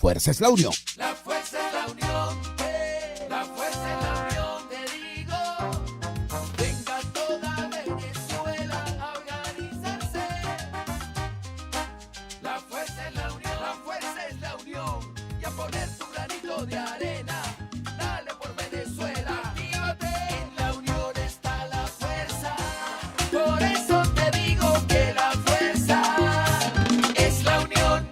Fuerza es la unión. La fuerza es la unión. La fuerza es la unión, te digo. Venga toda Venezuela a organizarse. La fuerza es la unión. La fuerza es la unión. Y a poner tu granito de arena. Dale por Venezuela. Actívate. En la unión está la fuerza. Por eso te digo que la fuerza es la unión.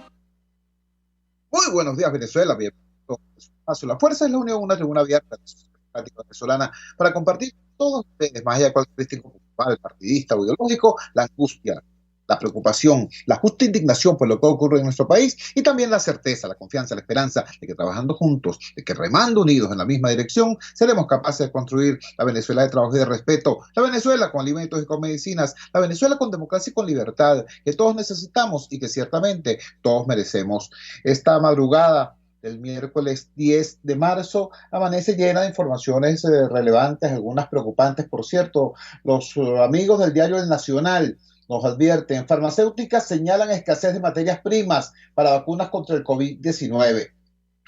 Muy buenos días, Venezuela. Bienvenidos a su espacio. La Fuerza es la Unión, una tribuna abierta de la sociedad democrática venezolana para compartir con todos ustedes, más allá de cualquier distinto cultural, partidista o ideológico, la angustia, la preocupación, la justa indignación por lo que ocurre en nuestro país y también la certeza, la confianza, la esperanza de que trabajando juntos, de que remando unidos en la misma dirección, seremos capaces de construir la Venezuela de trabajo y de respeto, la Venezuela con alimentos y con medicinas, la Venezuela con democracia y con libertad, que todos necesitamos y que ciertamente todos merecemos. Esta madrugada del miércoles 10 de marzo amanece llena de informaciones relevantes, algunas preocupantes, por cierto. Los amigos del diario El Nacional nos advierten, farmacéuticas señalan escasez de materias primas para vacunas contra el COVID-19,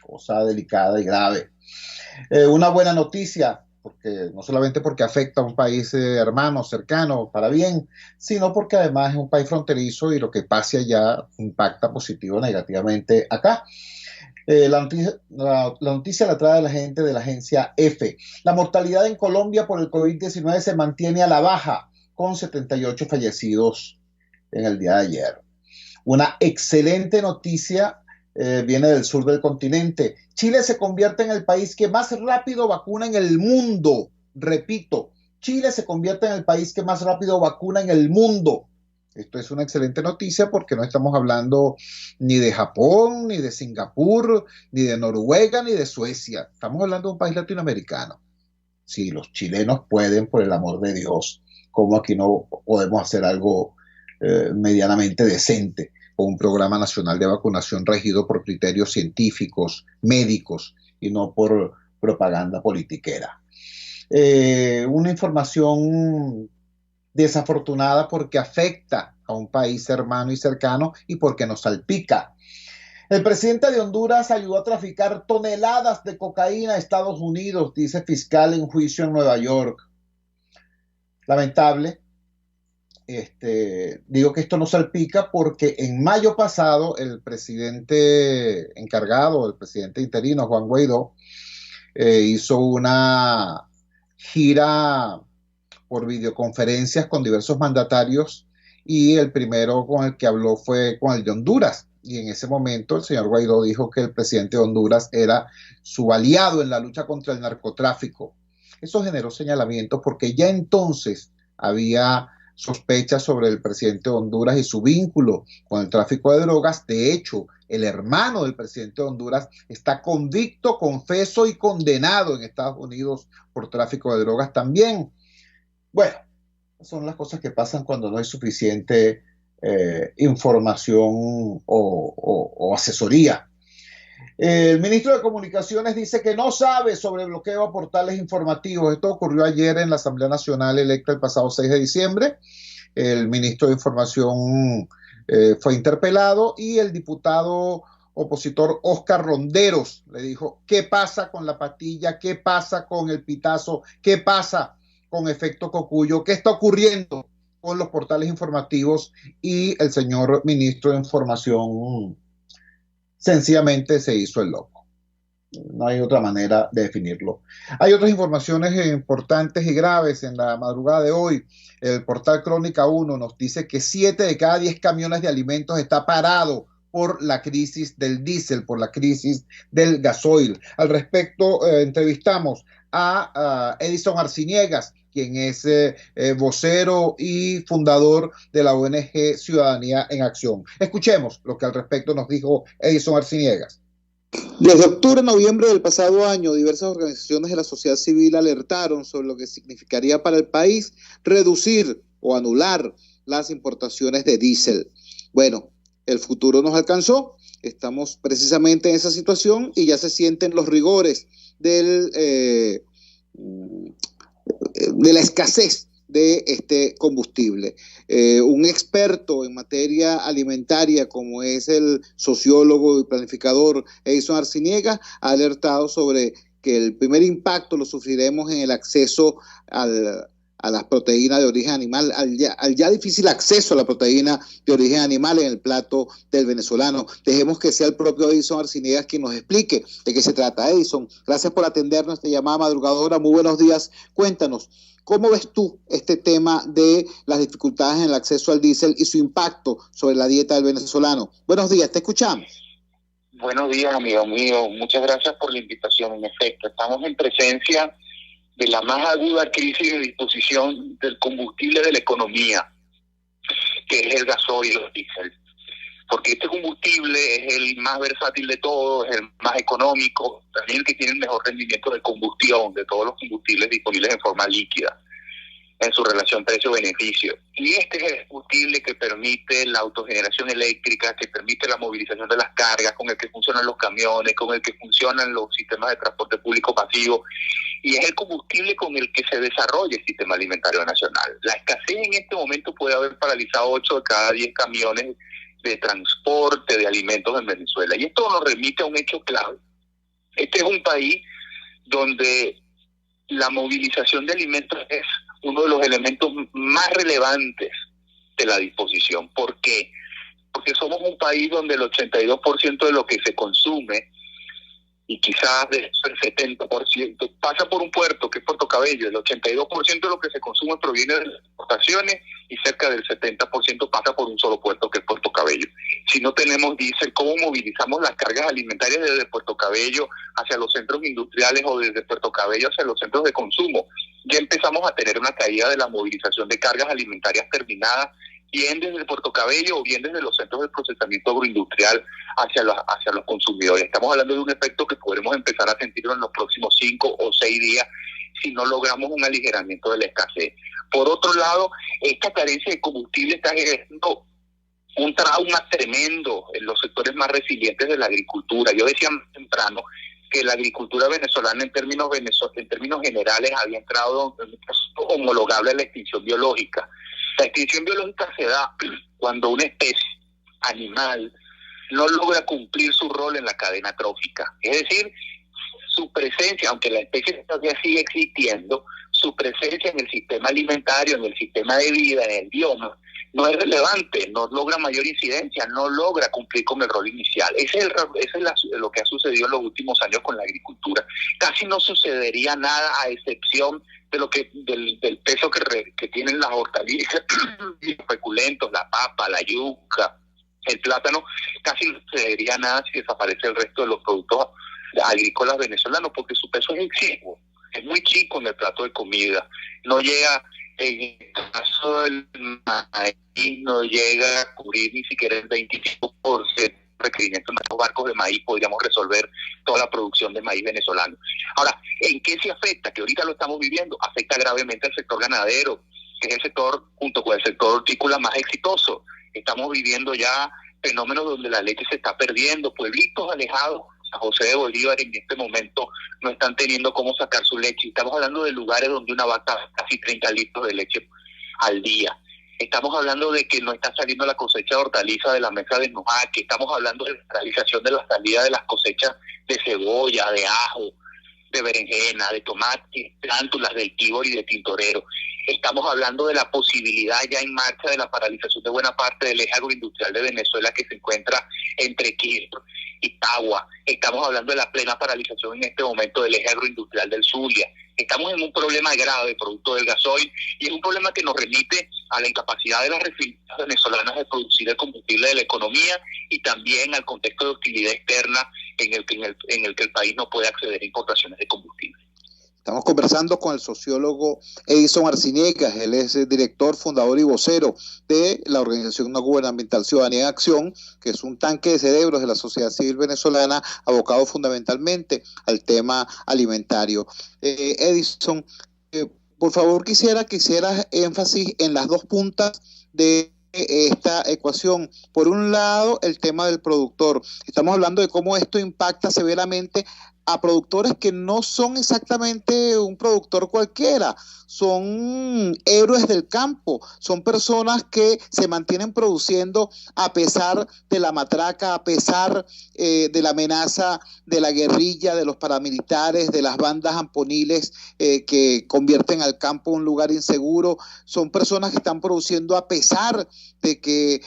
cosa delicada y grave. Una buena noticia, porque no solamente porque afecta a un país hermano, cercano, para bien, sino porque además es un país fronterizo y lo que pase allá impacta positivo o negativamente acá. La noticia la trae la gente de la agencia EFE. La mortalidad en Colombia por el COVID-19 se mantiene a la baja, con 78 fallecidos en el día de ayer. Una excelente noticia viene del sur del continente. Chile se convierte en el país que más rápido vacuna en el mundo. Repito, Chile se convierte en el país que más rápido vacuna en el mundo. Esto es una excelente noticia porque no estamos hablando ni de Japón, ni de Singapur, ni de Noruega, ni de Suecia. Estamos hablando de un país latinoamericano. Si los chilenos pueden, por el amor de Dios, ¿cómo aquí no podemos hacer algo medianamente decente con un programa nacional de vacunación regido por criterios científicos, médicos y no por propaganda politiquera? Una información desafortunada porque afecta a un país hermano y cercano y porque nos salpica. El presidente de Honduras ayudó a traficar toneladas de cocaína a Estados Unidos, dice fiscal en juicio en Nueva York. Lamentable. Digo que esto no salpica porque en mayo pasado el presidente encargado, el presidente interino, Juan Guaidó, hizo una gira por videoconferencias con diversos mandatarios y el primero con el que habló fue con el de Honduras. Y en ese momento el señor Guaidó dijo que el presidente de Honduras era su aliado en la lucha contra el narcotráfico. Eso generó señalamientos porque ya entonces había sospechas sobre el presidente de Honduras y su vínculo con el tráfico de drogas. De hecho, el hermano del presidente de Honduras está convicto, confeso y condenado en Estados Unidos por tráfico de drogas también. Bueno, son las cosas que pasan cuando no hay suficiente información o asesoría. El ministro de Comunicaciones dice que no sabe sobre bloqueo a portales informativos. Esto ocurrió ayer en la Asamblea Nacional electa el pasado 6 de diciembre. El ministro de Información fue interpelado y el diputado opositor Oscar Ronderos le dijo, ¿qué pasa con la pastilla? ¿Qué pasa con el pitazo? ¿Qué pasa con efecto Cocuyo? ¿Qué está ocurriendo con los portales informativos? Y el señor ministro de Información sencillamente se hizo el loco. No hay otra manera de definirlo. Hay otras informaciones importantes y graves en la madrugada de hoy. El portal Crónica 1 nos dice que 7 de cada 10 camiones de alimentos está parado por la crisis del diésel, por la crisis del gasoil. Al respecto, entrevistamos a Edison Arciniegas, quien es vocero y fundador de la ONG Ciudadanía en Acción. Escuchemos lo que al respecto nos dijo Edison Arciniegas. Desde octubre-noviembre del pasado año, diversas organizaciones de la sociedad civil alertaron sobre lo que significaría para el país reducir o anular las importaciones de diésel. Bueno, el futuro nos alcanzó, estamos precisamente en esa situación y ya se sienten los rigores de la escasez de este combustible. Un experto en materia alimentaria como es el sociólogo y planificador Edison Arciniega ha alertado sobre que el primer impacto lo sufriremos en el acceso a las proteínas de origen animal, al ya difícil acceso a la proteína de origen animal en el plato del venezolano. Dejemos que sea el propio Edison Arciniega quien nos explique de qué se trata. Edison, gracias por atender nuestra llamada madrugadora. Muy buenos días. Cuéntanos, ¿cómo ves tú este tema de las dificultades en el acceso al diésel y su impacto sobre la dieta del venezolano? Buenos días, te escuchamos. Buenos días, amigo mío. Muchas gracias por la invitación. En efecto, estamos en presencia de la más aguda crisis de disposición del combustible de la economía, que es el gasoil y los diésel. Porque este combustible es el más versátil de todos, es el más económico, también el que tiene el mejor rendimiento de combustión de todos los combustibles disponibles en forma líquida, en su relación precio-beneficio. Y este es el combustible que permite la autogeneración eléctrica, que permite la movilización de las cargas, con el que funcionan los camiones, con el que funcionan los sistemas de transporte público masivo, y es el combustible con el que se desarrolla el sistema alimentario nacional. La escasez en este momento puede haber paralizado 8 de cada 10 camiones de transporte de alimentos en Venezuela. Y esto nos remite a un hecho clave. Este es un país donde la movilización de alimentos es uno de los elementos más relevantes de la disposición. ¿Por qué? Porque somos un país donde el 82% de lo que se consume, y quizás de eso el 70%, pasa por un puerto, que es Puerto Cabello. El 82% de lo que se consume proviene de las exportaciones y cerca del 70% pasa por un solo puerto, que es Puerto Cabello. Si no tenemos diésel, ¿cómo movilizamos las cargas alimentarias desde Puerto Cabello hacia los centros industriales o desde Puerto Cabello hacia los centros de consumo? Ya empezamos a tener una caída de la movilización de cargas alimentarias terminadas, bien desde Puerto Cabello o bien desde los centros de procesamiento agroindustrial hacia los consumidores. Estamos hablando de un efecto que podremos empezar a sentirlo en los próximos 5 o 6 días si no logramos un aligeramiento de la escasez. Por otro lado, esta carencia de combustible está generando un trauma tremendo en los sectores más resilientes de la agricultura. Yo decía más temprano que la agricultura venezolana en términos generales había entrado en un proceso homologable a la extinción biológica. La extinción biológica se da cuando una especie animal no logra cumplir su rol en la cadena trófica. Es decir, su presencia, aunque la especie todavía sigue existiendo, su presencia en el sistema alimentario, en el sistema de vida, en el bioma, no es relevante, no logra mayor incidencia, no logra cumplir con el rol inicial. Ese es lo que ha sucedido en los últimos años con la agricultura. Casi no sucedería nada a excepción de lo que del peso que tienen las hortalizas, los feculentos, la papa, la yuca, el plátano. Casi no sucedería nada si desaparece el resto de los productos agrícolas venezolanos, porque su peso es exiguo, es muy chico en el plato de comida. No llega, en el caso del maíz, no llega a cubrir ni siquiera el 25% requerimientos de nuestros barcos de maíz. Podríamos resolver toda la producción de maíz venezolano. Ahora, ¿en qué se afecta? Que ahorita lo estamos viviendo. Afecta gravemente al sector ganadero, que es el sector, junto con el sector hortícola, más exitoso. Estamos viviendo ya fenómenos donde la leche se está perdiendo. Pueblitos alejados a José de Bolívar en este momento no están teniendo cómo sacar su leche. Estamos hablando de lugares donde una vaca da casi 30 litros de leche al día. Estamos hablando de que no está saliendo la cosecha de hortalizas de la mesa de Nojaque. Estamos hablando de la realización de la salida de las cosechas de cebolla, de ajo, de berenjena, de tomate, plántulas del Tíbor y de Tintorero. Estamos hablando de la posibilidad ya en marcha de la paralización de buena parte del eje agroindustrial de Venezuela que se encuentra entre Quibdó y Tagua. Estamos hablando de la plena paralización en este momento del eje agroindustrial del Zulia. Estamos en un problema grave producto del gasoil y es un problema que nos remite a la incapacidad de las refinerías venezolanas de producir el combustible de la economía y también al contexto de hostilidad externa en el que el país no puede acceder a importaciones de combustible. Estamos conversando con el sociólogo Edison Arciniega. Él es el director, fundador y vocero de la organización no gubernamental Ciudadanía en Acción, que es un tanque de cerebros de la sociedad civil venezolana abocado fundamentalmente al tema alimentario. Edison, por favor quisiera que hicieras énfasis en las dos puntas de esta ecuación. Por un lado, el tema del productor. Estamos hablando de cómo esto impacta severamente a productores que no son exactamente un productor cualquiera, son héroes del campo, son personas que se mantienen produciendo a pesar de la matraca, a pesar de la amenaza de la guerrilla, de los paramilitares, de las bandas amponiles que convierten al campo en un lugar inseguro. Son personas que están produciendo a pesar de que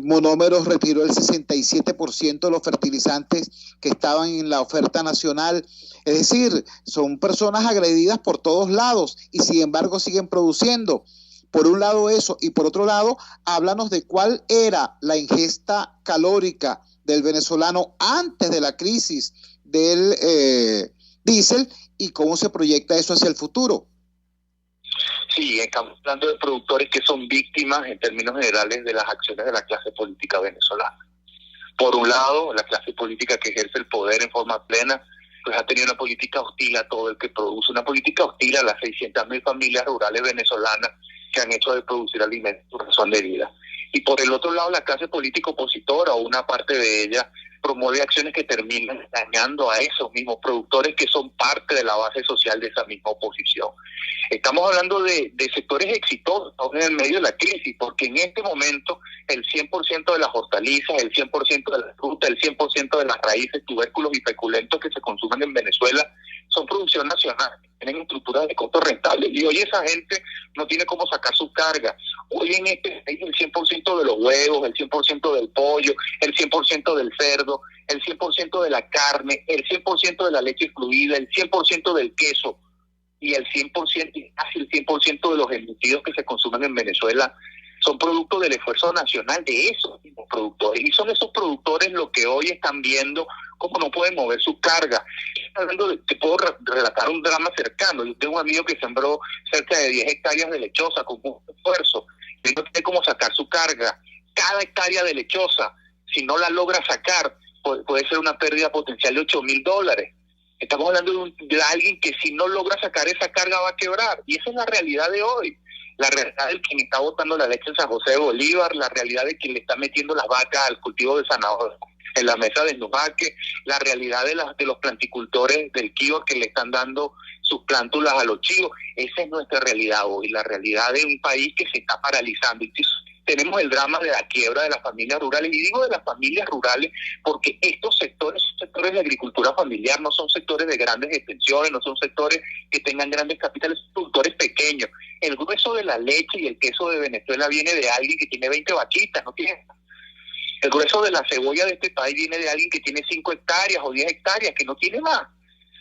Monómeros retiró el 67% de los fertilizantes que estaban en la oferta nacional. Es decir, son personas agredidas por todos lados y sin embargo siguen produciendo. Por un lado eso, y por otro lado, háblanos de cuál era la ingesta calórica del venezolano antes de la crisis del diésel y cómo se proyecta eso hacia el futuro. Sí, estamos hablando de productores que son víctimas en términos generales de las acciones de la clase política venezolana. Por un lado, la clase política que ejerce el poder en forma plena, pues ha tenido una política hostil a todo el que produce, una política hostil a las 600.000 familias rurales venezolanas que han hecho de producir alimentos su razón de vida. Y por el otro lado, la clase política opositora, o una parte de ella, promueve acciones que terminan dañando a esos mismos productores que son parte de la base social de esa misma oposición. Estamos hablando de sectores exitosos en el medio de la crisis, porque en este momento el 100% de las hortalizas, el 100% de la fruta, el 100% de las raíces, tubérculos y feculentos que se consumen en Venezuela son producción nacional, tienen estructuras de costo rentable, y hoy esa gente no tiene cómo sacar su carga. Hoy en este país el 100% de los huevos, el 100% del pollo, el 100% del cerdo, el 100% de la carne, el 100% de la leche fluida, el 100% del queso y el 100% y casi el 100% de los embutidos que se consumen en Venezuela son producto del esfuerzo nacional de esos mismos productores, y son esos productores los que hoy están viendo cómo no pueden mover su carga. Te puedo relatar un drama cercano. Yo tengo un amigo que sembró cerca de 10 hectáreas de lechosa con mucho esfuerzo, y no tiene cómo sacar su carga. Cada hectárea de lechosa, si no la logra sacar, puede ser una pérdida potencial de $8,000. Estamos hablando de alguien que si no logra sacar esa carga va a quebrar, y esa es la realidad de hoy. La realidad de quien está botando la leche en San José de Bolívar, la realidad de quien le está metiendo las vacas al cultivo de zanahoria en la mesa de Nubaque, la realidad de los planticultores del Quío que le están dando sus plántulas a los chivos. Esa es nuestra realidad hoy, la realidad de un país que se está paralizando. Y tenemos el drama de la quiebra de las familias rurales, y digo de las familias rurales porque estos sectores son sectores de agricultura familiar, no son sectores de grandes extensiones, no son sectores que tengan grandes capitales, son productores pequeños. El grueso de la leche y el queso de Venezuela viene de alguien que tiene 20 vaquitas, no tiene. El grueso de la cebolla de este país viene de alguien que tiene 5 hectáreas o 10 hectáreas, que no tiene más.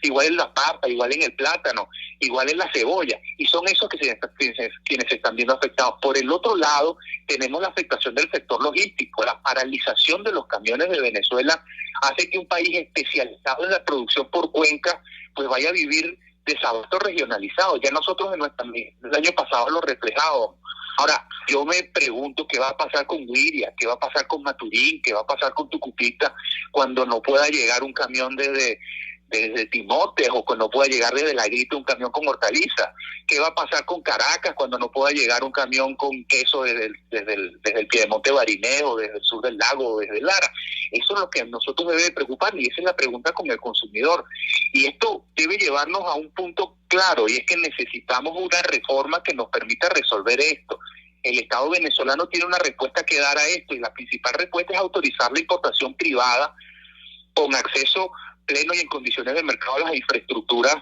Igual en la papa, igual en el plátano, igual en la cebolla, y son esos quienes se están viendo afectados. Por el otro lado, tenemos la afectación del sector logístico. La paralización de los camiones de Venezuela hace que un país especializado en la producción por cuenca pues vaya a vivir desabasto regionalizado. Ya nosotros el año pasado lo reflejábamos. Ahora, yo me pregunto qué va a pasar con Guiria, qué va a pasar con Maturín, qué va a pasar con Tucupita cuando no pueda llegar un camión desde Timotes, o cuando no pueda llegar desde La Grita un camión con hortalizas. ¿Qué va a pasar con Caracas cuando no pueda llegar un camión con queso desde el Piedemonte Barinejo, desde el sur del lago, desde Lara? Eso es lo que a nosotros debe preocupar, y esa es la pregunta con el consumidor. Y esto debe llevarnos a un punto claro, y es que necesitamos una reforma que nos permita resolver esto. El Estado venezolano tiene una respuesta que dar a esto, y la principal respuesta es autorizar la importación privada con acceso pleno y en condiciones de mercado a las infraestructuras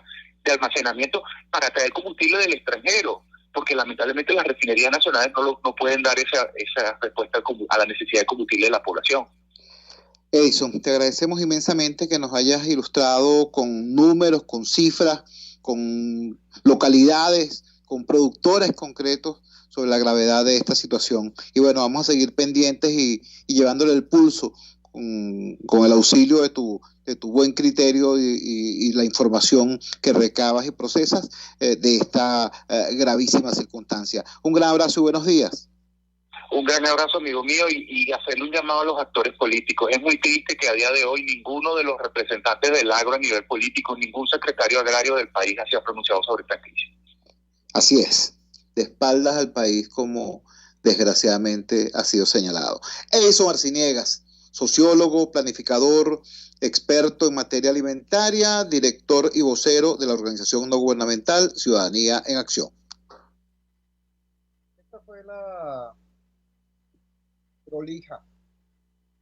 de almacenamiento para traer combustible del extranjero, porque lamentablemente las refinerías nacionales no pueden dar esa respuesta a la necesidad de combustible de la población. Edison, te agradecemos inmensamente que nos hayas ilustrado con números, con cifras, con localidades, con productores concretos sobre la gravedad de esta situación. Y bueno, vamos a seguir pendientes y llevándole el pulso con el auxilio de tu buen criterio y la información que recabas y procesas de esta gravísima circunstancia. Un gran abrazo y buenos días. Un gran abrazo, amigo mío, y hacerle un llamado a los actores políticos. Es muy triste que a día de hoy ninguno de los representantes del agro a nivel político, ningún secretario agrario del país se ha pronunciado sobre esta crisis. Así es, de espaldas al país, como desgraciadamente ha sido señalado. Edison Arciniegas, sociólogo, planificador, experto en materia alimentaria, director y vocero de la organización no gubernamental Ciudadanía en Acción. Esta fue la prolija,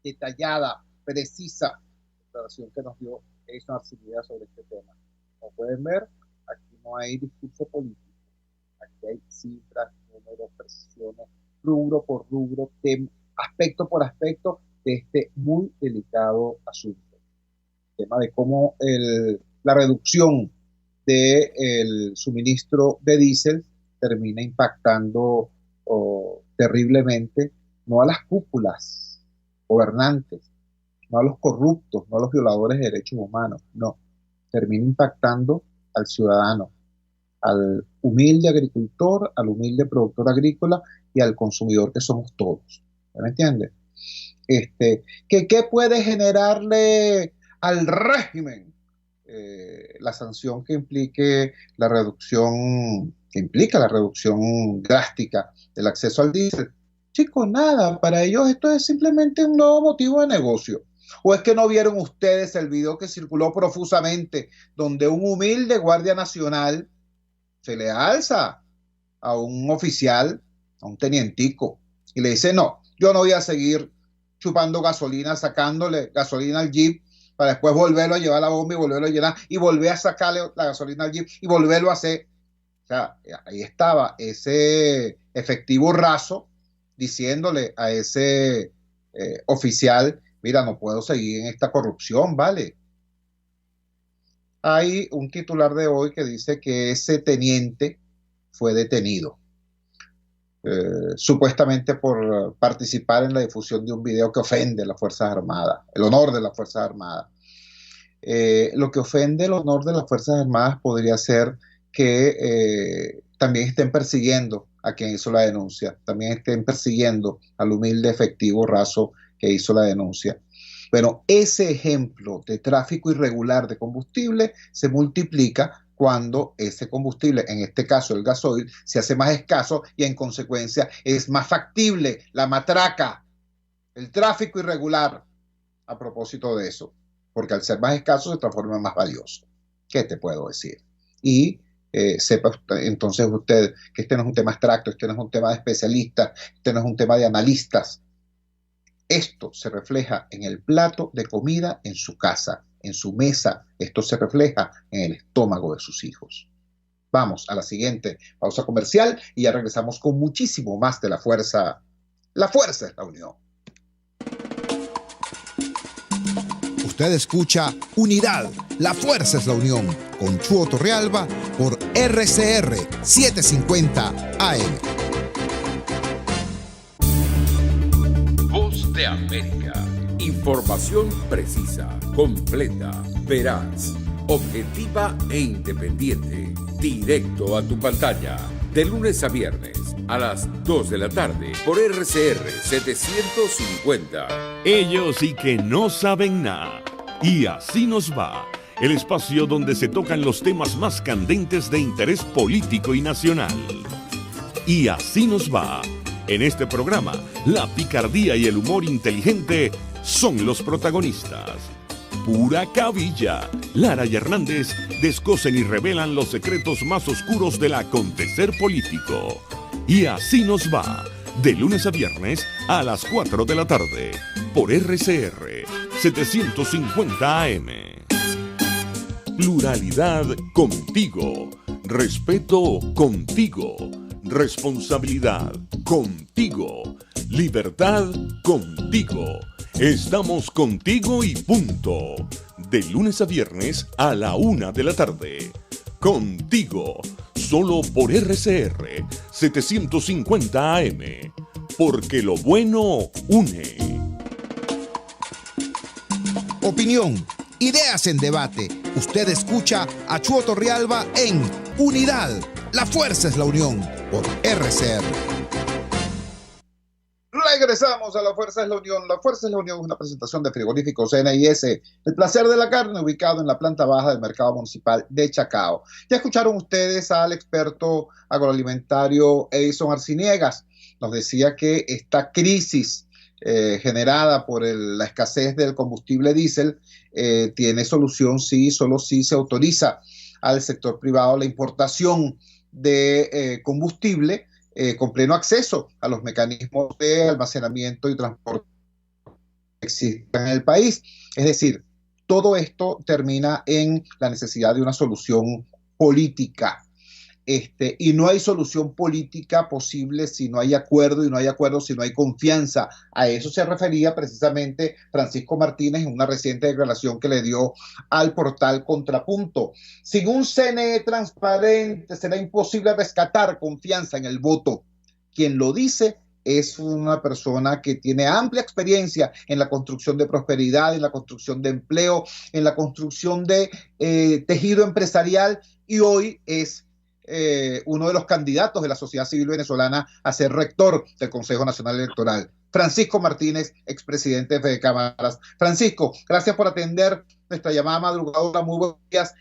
detallada, precisa declaración que nos dio Edison Arciniega sobre este tema. Como pueden ver, aquí no hay discurso político, aquí hay cifras, números, precisiones, rubro por rubro, aspecto por aspecto de este muy delicado asunto. El tema de cómo la reducción del suministro de diésel termina impactando terriblemente no a las cúpulas gobernantes, no a los corruptos, no a los violadores de derechos humanos, no, termina impactando al ciudadano, al humilde agricultor, al humilde productor agrícola y al consumidor que somos todos. ¿Me entiendes? ¿Qué puede generarle al régimen la sanción que implique la reducción, que implica la reducción drástica del acceso al diésel? Chicos, nada, para ellos esto es simplemente un nuevo motivo de negocio. ¿O es que no vieron ustedes el video que circuló profusamente donde un humilde guardia nacional se le alza a un oficial, a un tenientico, y le dice, no, yo no voy a seguir chupando gasolina, sacándole gasolina al jeep para después volverlo a llevar a la bomba y volverlo a llenar y volver a sacarle la gasolina al jeep y volverlo a hacer? O sea, ahí estaba ese efectivo raso diciéndole a ese oficial, mira, no puedo seguir en esta corrupción, ¿vale? Hay un titular de hoy que dice que ese teniente fue detenido, supuestamente por participar en la difusión de un video que ofende a las Fuerzas Armadas, el honor de las Fuerzas Armadas. Lo que ofende el honor de las Fuerzas Armadas podría ser que también estén persiguiendo a quien hizo la denuncia, también estén persiguiendo al humilde efectivo raso que hizo la denuncia. Bueno, ese ejemplo de tráfico irregular de combustible se multiplica cuando ese combustible, en este caso el gasoil, se hace más escaso y en consecuencia es más factible la matraca, el tráfico irregular a propósito de eso, porque al ser más escaso se transforma en más valioso. ¿Qué te puedo decir? Y sepa entonces usted que este no es un tema abstracto, este no es un tema de especialistas, este no es un tema de analistas. Esto se refleja en el plato de comida en su casa, en su mesa. Esto se refleja en el estómago de sus hijos. Vamos a la siguiente pausa comercial y ya regresamos con muchísimo más de La Fuerza. La Fuerza es la unión. Usted escucha Unidad, La Fuerza es la unión, con Chuo Torrealba por RCR 750 AM. Voz de América. Información precisa, completa, veraz, objetiva e independiente. Directo a tu pantalla. De lunes a viernes a las 2 de la tarde por RCR 750. Ellos y que no saben nada. Y así nos va. El espacio donde se tocan los temas más candentes de interés político y nacional. Y así nos va. En este programa, la picardía y el humor inteligente son los protagonistas. Pura cabilla. Lara y Hernández descosen y revelan los secretos más oscuros del acontecer político. Y así nos va. De lunes a viernes a las 4 de la tarde. Por RCR 750 AM. Pluralidad contigo. Respeto contigo. Responsabilidad contigo. Libertad contigo. Estamos contigo y punto. De lunes a viernes a la 1 de la tarde. Contigo. Solo por RCR 750 AM. Porque lo bueno une. Opinión, ideas en debate. Usted escucha a Chuo Torrealba en Unidad. La Fuerza es la unión por RCR. Regresamos a La Fuerza es la Unión. La Fuerza es la Unión es una presentación de Frigoríficos NIS, el placer de la carne, ubicado en la planta baja del mercado municipal de Chacao. Ya escucharon ustedes al experto agroalimentario Edison Arciniegas. Nos decía que esta crisis generada por la escasez del combustible diésel, tiene solución sí, solo si se autoriza al sector privado la importación de combustible con pleno acceso a los mecanismos de almacenamiento y transporte que existen en el país. Es decir, todo esto termina en la necesidad de una solución política. Y no hay solución política posible si no hay acuerdo, y no hay acuerdo si no hay confianza. A eso se refería precisamente Francisco Martínez en una reciente declaración que le dio al portal Contrapunto. Sin un CNE transparente será imposible rescatar confianza en el voto. Quien lo dice es una persona que tiene amplia experiencia en la construcción de prosperidad, en la construcción de empleo, en la construcción de tejido empresarial, y hoy es uno de los candidatos de la sociedad civil venezolana a ser rector del Consejo Nacional Electoral. Francisco Martínez, expresidente de Fede Cámaras. Francisco, gracias por atender nuestra llamada madrugadora. Muy buenos días.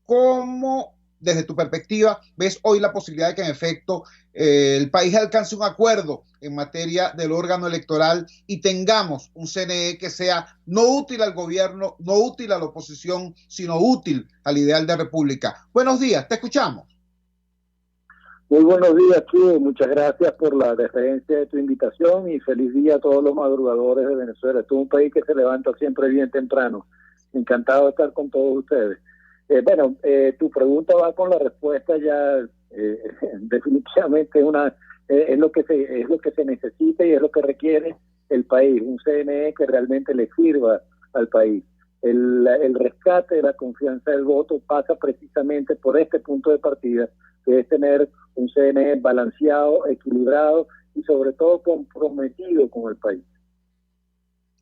¿Cómo, desde tu perspectiva, ves hoy la posibilidad de que en efecto el país alcance un acuerdo en materia del órgano electoral y tengamos un CNE que sea no útil al gobierno, no útil a la oposición, sino útil al ideal de república? Buenos días, te escuchamos. Muy buenos días, Chuy. Muchas gracias por la deferencia de tu invitación y feliz día a todos los madrugadores de Venezuela. Esto es un país que se levanta siempre bien temprano. Encantado de estar con todos ustedes. Tu pregunta va con la respuesta ya. Definitivamente es lo que se necesita y es lo que requiere el país, un CNE que realmente le sirva al país. El rescate de la confianza del voto pasa precisamente por este punto de partida, que es tener un CNE balanceado, equilibrado y sobre todo comprometido con el país.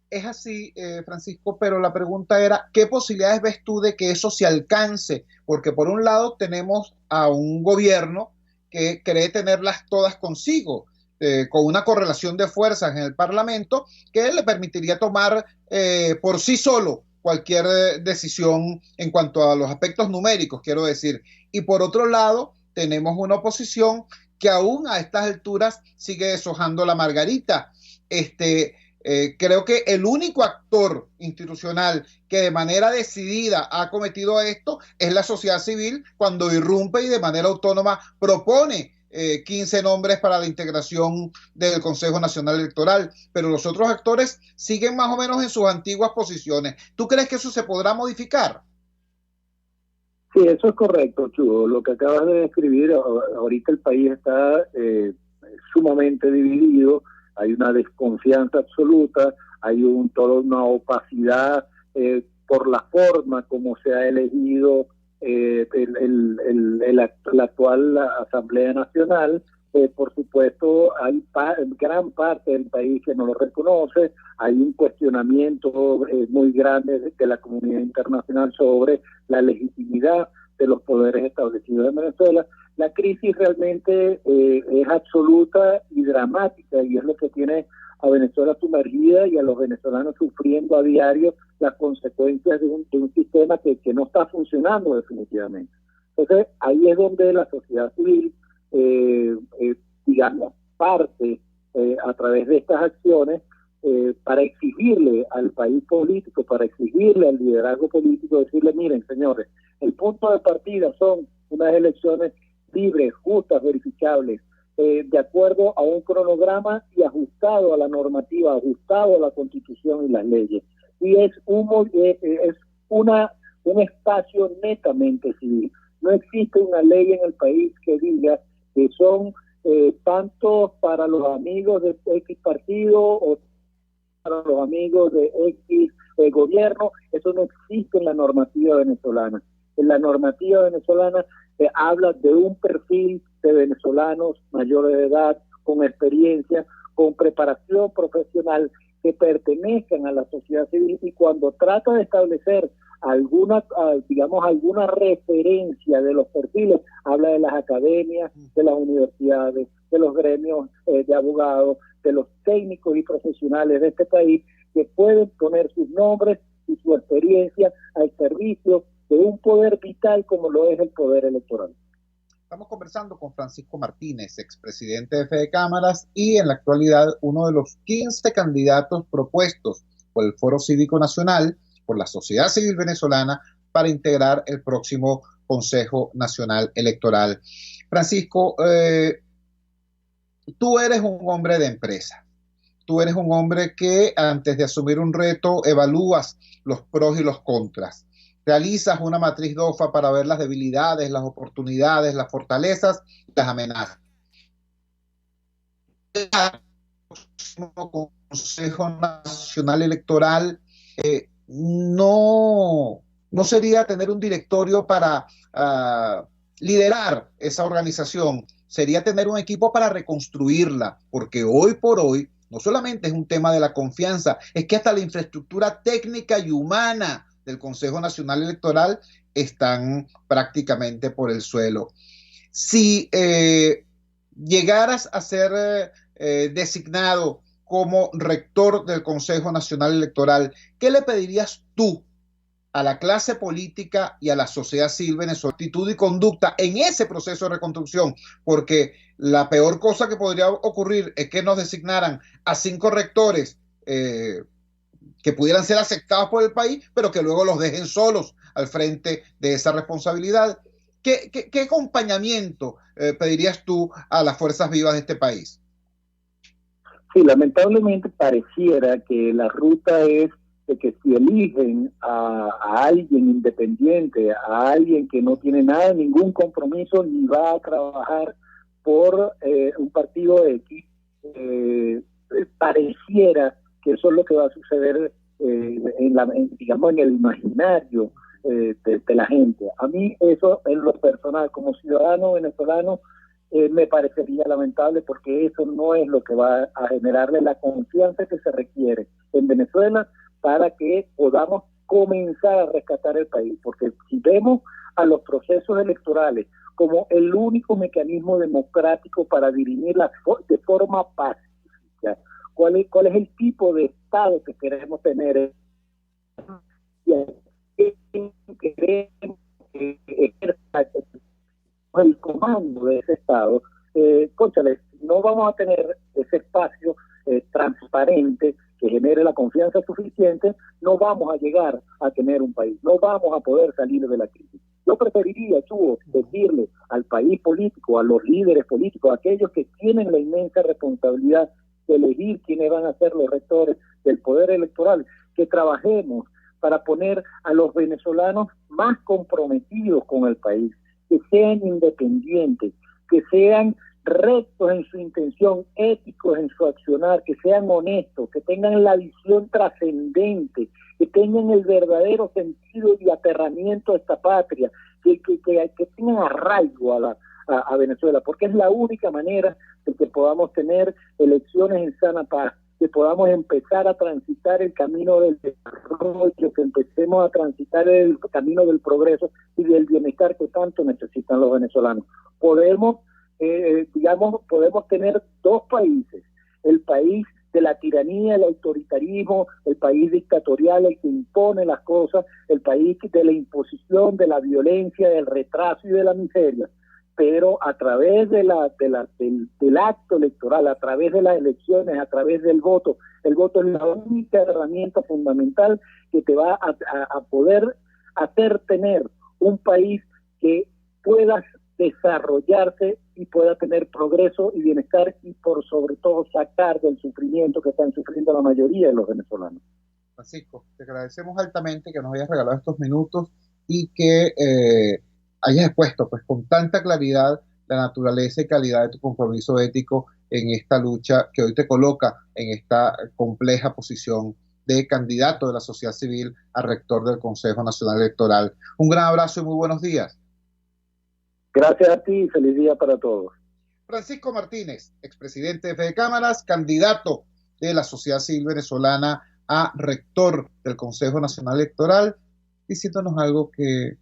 Es así, Francisco, pero la pregunta era, ¿qué posibilidades ves tú de que eso se alcance? Porque por un lado tenemos a un gobierno que cree tenerlas todas consigo, con una correlación de fuerzas en el Parlamento que le permitiría tomar por sí solo cualquier decisión en cuanto a los aspectos numéricos, quiero decir. Y por otro lado, tenemos una oposición que aún a estas alturas sigue deshojando la margarita. Creo que el único actor institucional que de manera decidida ha cometido esto es la sociedad civil, cuando irrumpe y de manera autónoma propone 15 nombres para la integración del Consejo Nacional Electoral, pero los otros actores siguen más o menos en sus antiguas posiciones. ¿Tú crees que eso se podrá modificar? Sí, eso es correcto, Chugo. Lo que acabas de describir, ahorita el país está sumamente dividido. Hay una desconfianza absoluta, hay toda una opacidad por la forma como se ha elegido la actual Asamblea Nacional. Por supuesto, hay gran parte del país que no lo reconoce, hay un cuestionamiento muy grande de la comunidad internacional sobre la legitimidad de los poderes establecidos en Venezuela. La crisis realmente es absoluta y dramática, y es lo que tiene a Venezuela sumergida y a los venezolanos sufriendo a diario las consecuencias de un sistema que no está funcionando definitivamente. Entonces, ahí es donde la sociedad civil, digamos, parte a través de estas acciones para exigirle al país político, para exigirle al liderazgo político, decirle, miren, señores, el punto de partida son unas elecciones libres, justas, verificables, de acuerdo a un cronograma y ajustado a la normativa, ajustado a la Constitución y las leyes. Y es un espacio netamente civil. No existe una ley en el país que diga que son tanto para los amigos de X partido o para los amigos de X gobierno. Eso no existe en la normativa venezolana. En la normativa venezolana se habla de un perfil de venezolanos mayores de edad, con experiencia, con preparación profesional, que pertenezcan a la sociedad civil, y cuando trata de establecer alguna referencia de los perfiles, habla de las academias, de las universidades, de los gremios de abogados, de los técnicos y profesionales de este país, que pueden poner sus nombres y su experiencia al servicio de un poder vital como lo es el poder electoral. Estamos conversando con Francisco Martínez, expresidente de Fede Cámaras y en la actualidad uno de los 15 candidatos propuestos por el Foro Cívico Nacional, por la sociedad civil venezolana, para integrar el próximo Consejo Nacional Electoral. Francisco, tú eres un hombre de empresa. Tú eres un hombre que antes de asumir un reto evalúas los pros y los contras. Realizas una matriz DOFA para ver las debilidades, las oportunidades, las fortalezas, las amenazas. El Consejo Nacional Electoral no sería tener un directorio para liderar esa organización, sería tener un equipo para reconstruirla, porque hoy por hoy no solamente es un tema de la confianza, es que hasta la infraestructura técnica y humana del Consejo Nacional Electoral están prácticamente por el suelo. Si llegaras a ser designado como rector del Consejo Nacional Electoral, ¿qué le pedirías tú a la clase política y a la sociedad civil venezolana, actitud y conducta en ese proceso de reconstrucción? Porque la peor cosa que podría ocurrir es que nos designaran a 5 rectores que pudieran ser aceptados por el país, pero que luego los dejen solos al frente de esa responsabilidad. ¿Qué acompañamiento pedirías tú a las fuerzas vivas de este país? Sí, lamentablemente pareciera que la ruta es de que si eligen a alguien independiente, a alguien que no tiene nada, ningún compromiso, ni va a trabajar por un partido X, pareciera que eso es lo que va a suceder digamos, en el imaginario de la gente. A mí eso, en lo personal, como ciudadano venezolano, me parecería lamentable, porque eso no es lo que va a generarle la confianza que se requiere en Venezuela para que podamos comenzar a rescatar el país. Porque si vemos a los procesos electorales como el único mecanismo democrático para dirimir de forma pacífica cuál es el tipo de Estado que queremos tener, y queremos que ejerza el comando de ese Estado, cónchale, no vamos a tener ese espacio transparente que genere la confianza suficiente, no vamos a llegar a tener un país, no vamos a poder salir de la crisis. Yo preferiría, Chugo, decirle al país político, a los líderes políticos, a aquellos que tienen la inmensa responsabilidad de elegir quiénes van a ser los rectores del poder electoral, que trabajemos para poner a los venezolanos más comprometidos con el país, que sean independientes, que sean rectos en su intención, éticos en su accionar, que sean honestos, que tengan la visión trascendente, que tengan el verdadero sentido y aterramiento a esta patria, que tengan arraigo a Venezuela, porque es la única manera de que podamos tener elecciones en sana paz, que podamos empezar a transitar el camino del desarrollo, que empecemos a transitar el camino del progreso y del bienestar que tanto necesitan los venezolanos. Podemos tener 2 países: el país de la tiranía, el autoritarismo, el país dictatorial, el que impone las cosas, el país de la imposición, de la violencia, del retraso y de la miseria. Pero a través del acto electoral, a través de las elecciones, a través del voto, el voto es la única herramienta fundamental que te va a poder hacer tener un país que pueda desarrollarse y pueda tener progreso y bienestar, y por sobre todo sacar del sufrimiento que están sufriendo la mayoría de los venezolanos. Francisco, te agradecemos altamente que nos hayas regalado estos minutos y que hayas expuesto pues con tanta claridad la naturaleza y calidad de tu compromiso ético en esta lucha que hoy te coloca en esta compleja posición de candidato de la sociedad civil a rector del Consejo Nacional Electoral. Un gran abrazo y muy buenos días. Gracias a ti y feliz día para todos. Francisco Martínez, expresidente de Fede Cámaras, candidato de la sociedad civil venezolana a rector del Consejo Nacional Electoral, diciéndonos algo que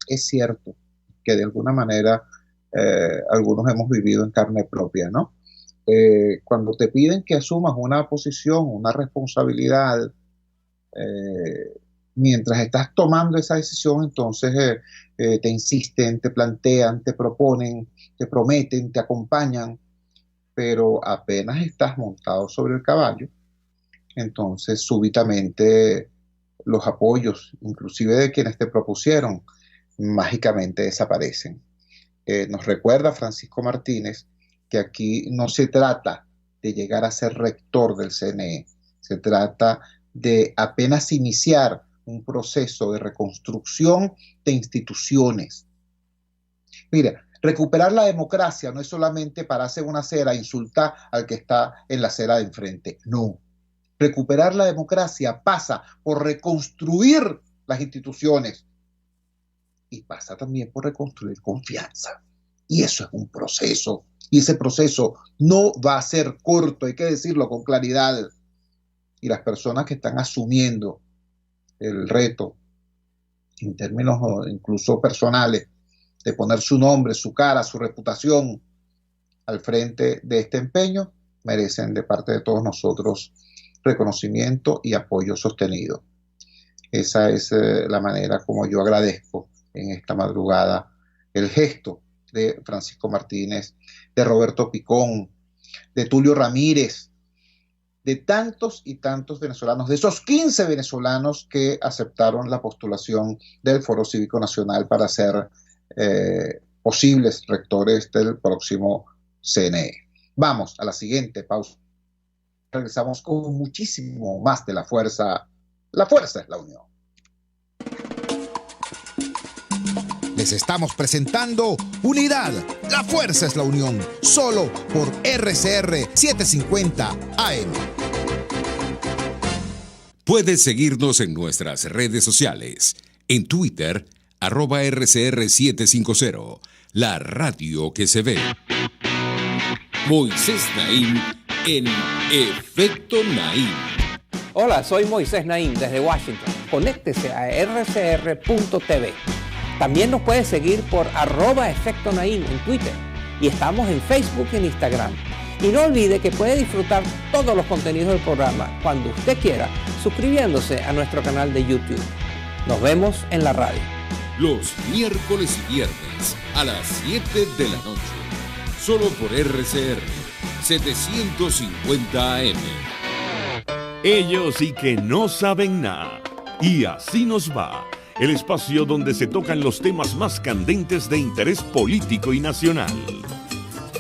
es cierto, que de alguna manera algunos hemos vivido en carne propia, ¿no? Cuando te piden que asumas una posición, una responsabilidad, mientras estás tomando esa decisión, entonces te insisten, te plantean, te proponen, te prometen, te acompañan, pero apenas estás montado sobre el caballo, entonces súbitamente los apoyos, inclusive de quienes te propusieron, mágicamente desaparecen. Nos recuerda Francisco Martínez que aquí no se trata de llegar a ser rector del CNE, se trata de apenas iniciar un proceso de reconstrucción de instituciones. Mira, recuperar la democracia no es solamente pararse en una acera e insultar al que está en la acera de enfrente, no. Recuperar la democracia pasa por reconstruir las instituciones y pasa también por reconstruir confianza. Y eso es un proceso, y ese proceso no va a ser corto, hay que decirlo con claridad. Y las personas que están asumiendo el reto, en términos incluso personales, de poner su nombre, su cara, su reputación al frente de este empeño, merecen de parte de todos nosotros reconocimiento y apoyo sostenido. Esa es la manera como yo agradezco en esta madrugada el gesto de Francisco Martínez, de Roberto Picón, de Tulio Ramírez, de tantos y tantos venezolanos, de esos 15 venezolanos que aceptaron la postulación del Foro Cívico Nacional para ser posibles rectores del próximo CNE. Vamos a la siguiente pausa. Regresamos con muchísimo más de la fuerza. La fuerza es la unión. Les estamos presentando Unidad. La fuerza es la unión. Solo por RCR 750 AM. Puedes seguirnos en nuestras redes sociales. En Twitter, @RCR750. La radio que se ve. Moisés Naim en Efecto Naim. Hola, soy Moisés Naim desde Washington. Conéctese a rcr.tv. También nos puede seguir por @Efecto Naim en Twitter. Y estamos en Facebook y en Instagram. Y no olvide que puede disfrutar todos los contenidos del programa cuando usted quiera, suscribiéndose a nuestro canal de YouTube. Nos vemos en la radio. Los miércoles y viernes a las 7 de la noche. Solo por RCR 750 AM. Ellos y que no saben nada. Y así nos va. El espacio donde se tocan los temas más candentes de interés político y nacional.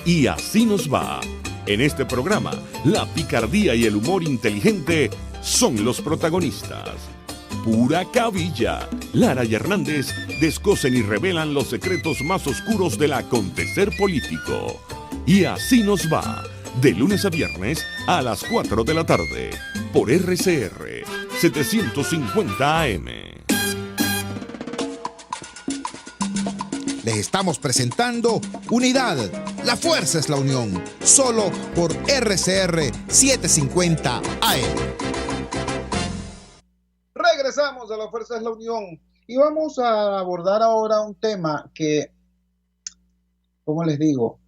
Y así nos va. En este programa, la picardía y el humor inteligente son los protagonistas. Pura cabilla. Lara y Hernández descosen y revelan los secretos más oscuros del acontecer político. Y así nos va. De lunes a viernes a las 4 de la tarde. Por RCR 750 AM. Les estamos presentando Unidad. La fuerza es la unión. Solo por RCR 750 AM. Regresamos a La Fuerza es la Unión y vamos a abordar ahora un tema que, como les digo,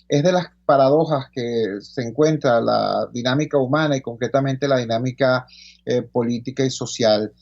es de las paradojas que se encuentra la dinámica humana y concretamente la dinámica política y social.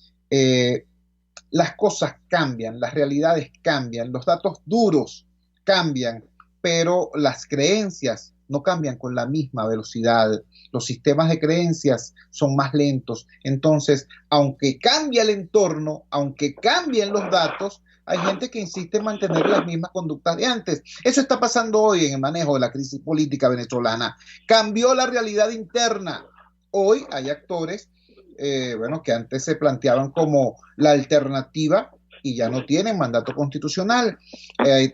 Las cosas cambian, las realidades cambian, los datos duros cambian, pero las creencias no cambian con la misma velocidad. Los sistemas de creencias son más lentos. Entonces, aunque cambie el entorno, aunque cambien los datos, hay gente que insiste en mantener las mismas conductas de antes. Eso está pasando hoy en el manejo de la crisis política venezolana. Cambió la realidad interna. Hoy hay actores que antes se planteaban como la alternativa y ya no tienen mandato constitucional.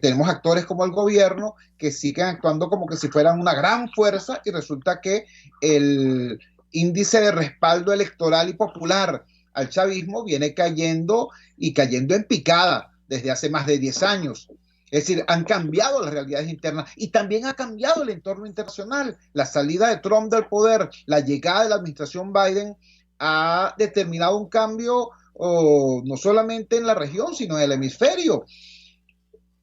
Tenemos actores como el gobierno que siguen actuando como que si fueran una gran fuerza y resulta que el índice de respaldo electoral y popular al chavismo viene cayendo en picada desde hace más de 10 años. Es decir, han cambiado las realidades internas y también ha cambiado el entorno internacional. La salida de Trump del poder, la llegada de la administración Biden ha determinado un cambio no solamente en la región, sino en el hemisferio.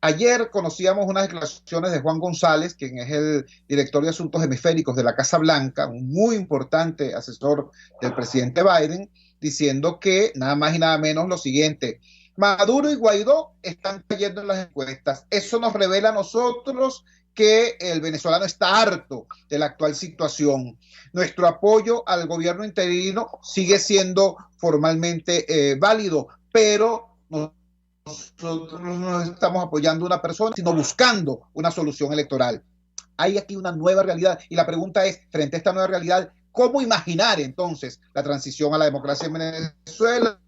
Ayer conocíamos unas declaraciones de Juan González, quien es el director de Asuntos Hemisféricos de la Casa Blanca, un muy importante asesor del presidente Biden, diciendo que nada más y nada menos lo siguiente: Maduro y Guaidó están cayendo en las encuestas. Eso nos revela a nosotros que el venezolano está harto de la actual situación. Nuestro apoyo al gobierno interino sigue siendo formalmente válido, pero nosotros no estamos apoyando a una persona, sino buscando una solución electoral. Hay aquí una nueva realidad y la pregunta es, frente a esta nueva realidad, ¿cómo imaginar entonces la transición a la democracia en Venezuela?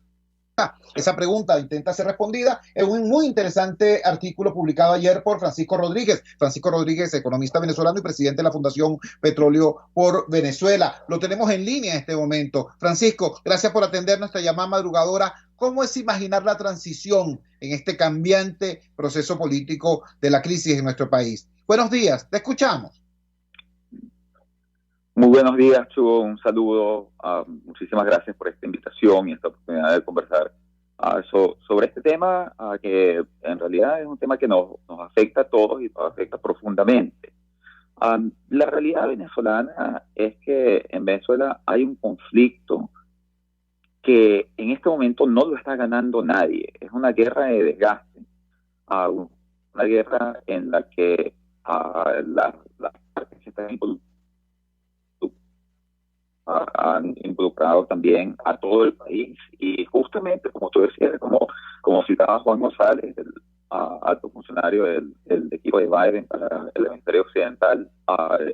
Esa pregunta intenta ser respondida en un muy interesante artículo publicado ayer por Francisco Rodríguez. Francisco Rodríguez, economista venezolano y presidente de la Fundación Petróleo por Venezuela. Lo tenemos en línea en este momento. Francisco, gracias por atender nuestra llamada madrugadora. ¿Cómo es imaginar la transición en este cambiante proceso político de la crisis en nuestro país? Buenos días, te escuchamos. Muy buenos días, Chugo. Un saludo. Muchísimas gracias por esta invitación y esta oportunidad de conversar sobre este tema, que en realidad es un tema que nos afecta a todos y nos afecta profundamente. La realidad venezolana es que en Venezuela hay un conflicto que en este momento no lo está ganando nadie. Es una guerra de desgaste, una guerra en la que las partes que están han involucrado también a todo el país, y justamente como tú decías, como citaba Juan González, el alto funcionario del equipo de Biden para el hemisferio occidental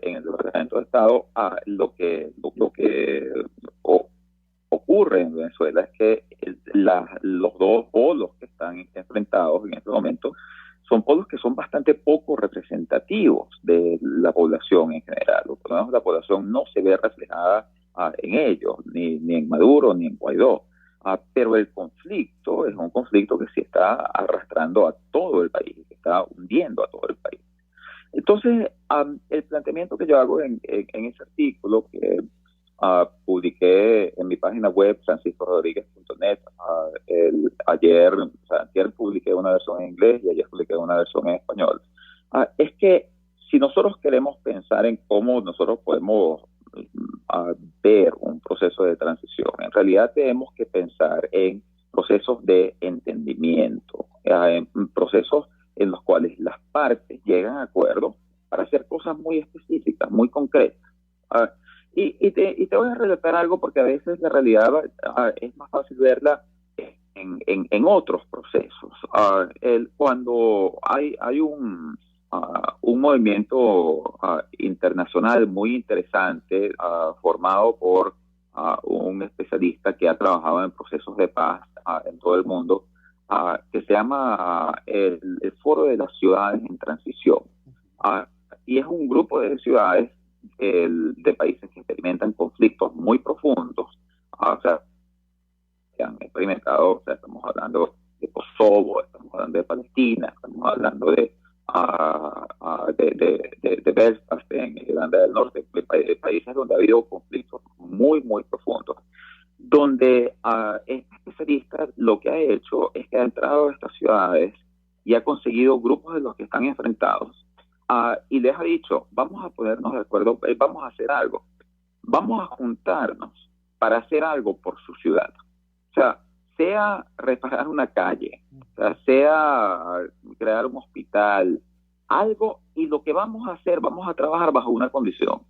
en el Departamento de Estado, lo que ocurre en Venezuela es que los dos polos que están enfrentados en este momento son polos que son bastante poco representativos de la población en general. Por lo menos la población no se ve reflejada en ellos, ni en Maduro ni en Guaidó. Pero el conflicto es un conflicto que se está arrastrando a todo el país, que está hundiendo a todo el país. Entonces, el planteamiento que yo hago en ese artículo que publiqué en mi página web, franciscorodriguez.net, ayer publiqué una versión en inglés y ayer publiqué una versión en español, es que si nosotros queremos pensar en cómo nosotros podemos ver un proceso de transición, en realidad tenemos que pensar en procesos de entendimiento, en procesos en los cuales las partes llegan a acuerdo para hacer cosas muy específicas, muy concretas. Y te voy a relatar algo porque a veces la realidad es más fácil verla en otros procesos. Cuando hay un movimiento internacional muy interesante formado por un especialista que ha trabajado en procesos de paz en todo el mundo, que se llama el Foro de las Ciudades en Transición. Y es un grupo de ciudades de países que experimentan conflictos muy profundos, que han experimentado, estamos hablando de Kosovo, estamos hablando de Palestina, estamos hablando de Belfast en Irlanda del Norte, países donde ha habido conflictos muy, muy profundos, donde este especialista lo que ha hecho es que ha entrado a estas ciudades y ha conseguido grupos de los que están enfrentados, y les ha dicho, vamos a ponernos de acuerdo, vamos a hacer algo, vamos a juntarnos para hacer algo por su ciudad. O sea reparar una calle, sea crear un hospital, algo, y lo que vamos a hacer, vamos a trabajar bajo una condición.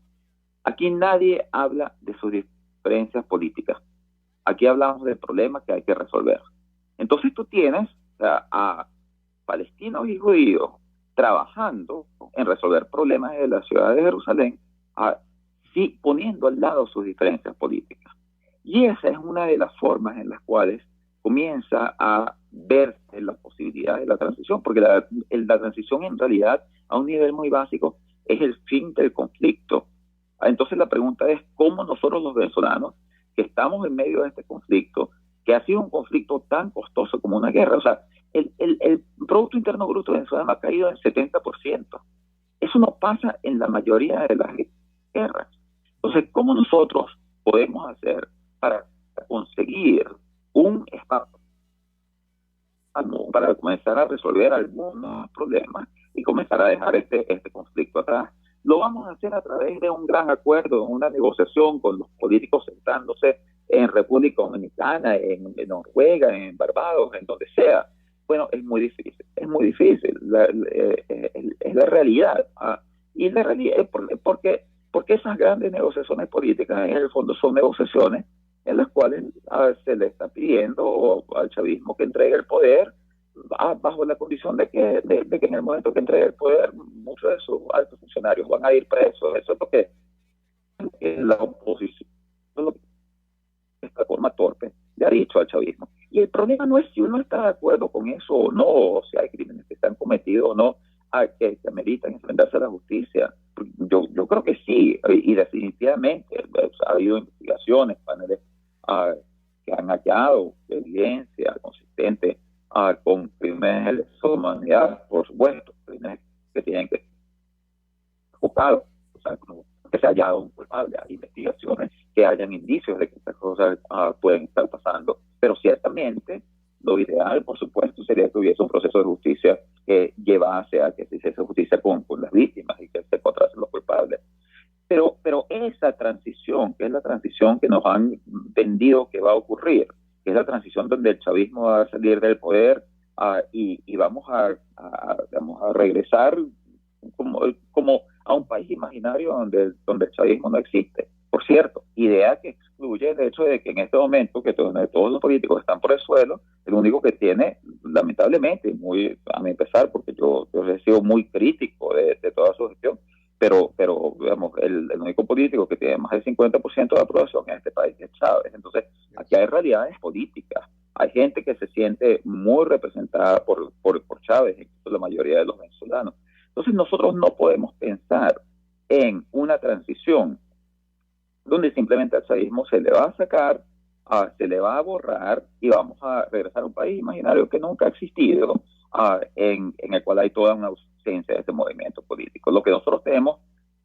Aquí nadie habla de sus diferencias políticas. Aquí hablamos de problemas que hay que resolver. Entonces tú tienes a palestinos y judíos trabajando en resolver problemas de la ciudad de Jerusalén, sí, poniendo al lado sus diferencias políticas. Y esa es una de las formas en las cuales comienza a verse la posibilidad de la transición, porque la transición en realidad, a un nivel muy básico, es el fin del conflicto. Entonces la pregunta es cómo nosotros los venezolanos, que estamos en medio de este conflicto, que ha sido un conflicto tan costoso como una guerra, el Producto Interno Bruto venezolano ha caído en 70%. Eso no pasa en la mayoría de las guerras. Entonces, ¿cómo nosotros podemos hacer para conseguir un espacio para comenzar a resolver algunos problemas y comenzar a dejar este conflicto atrás? lo vamos a hacer a través de un gran acuerdo, una negociación con los políticos sentándose en República Dominicana, en Noruega, en Barbados, en donde sea. Bueno, es muy difícil, es la realidad. Y la realidad es porque esas grandes negociaciones políticas en el fondo son negociaciones en las cuales se le está pidiendo al chavismo que entregue el poder bajo la condición de que en el momento que entregue el poder muchos de sus altos funcionarios van a ir presos. Eso es lo que la oposición, de esta forma torpe, le ha dicho al chavismo. Y el problema no es si uno está de acuerdo con eso o no, o si hay crímenes que están cometidos o no, que ameritan enfrentarse a la justicia. Yo creo que sí, y definitivamente ha habido investigaciones, paneles que han hallado evidencia consistente con crímenes de lesa humanidad, por supuesto, crímenes que tienen que ser juzgados, o sea, como que se haya hallado un culpable. Hay investigaciones que hayan indicios de que estas cosas pueden estar pasando, pero ciertamente lo ideal, por supuesto, sería que hubiese un proceso de justicia que llevase a que se hiciese justicia con las víctimas y que se encontrasen los culpables. Pero esa transición, que es la transición que nos han vendido que va a ocurrir, que es la transición donde el chavismo va a salir del poder y vamos a regresar como a un país imaginario donde el chavismo no existe. Por cierto, idea que excluye el hecho de que en este momento, que todos los políticos están por el suelo, el único que tiene, lamentablemente, a mi pesar, porque yo he sido muy crítico de toda su gestión, pero digamos, el único político que tiene más del 50% de aprobación en este país es Chávez. Entonces, aquí hay realidades políticas. Hay gente que se siente muy representada por Chávez, incluso la mayoría de los venezolanos. Entonces, nosotros no podemos pensar en una transición donde simplemente al chavismo se le va a sacar, se le va a borrar y vamos a regresar a un país imaginario que nunca ha existido, en el cual hay toda una ausencia de este movimiento político. Lo que nosotros tenemos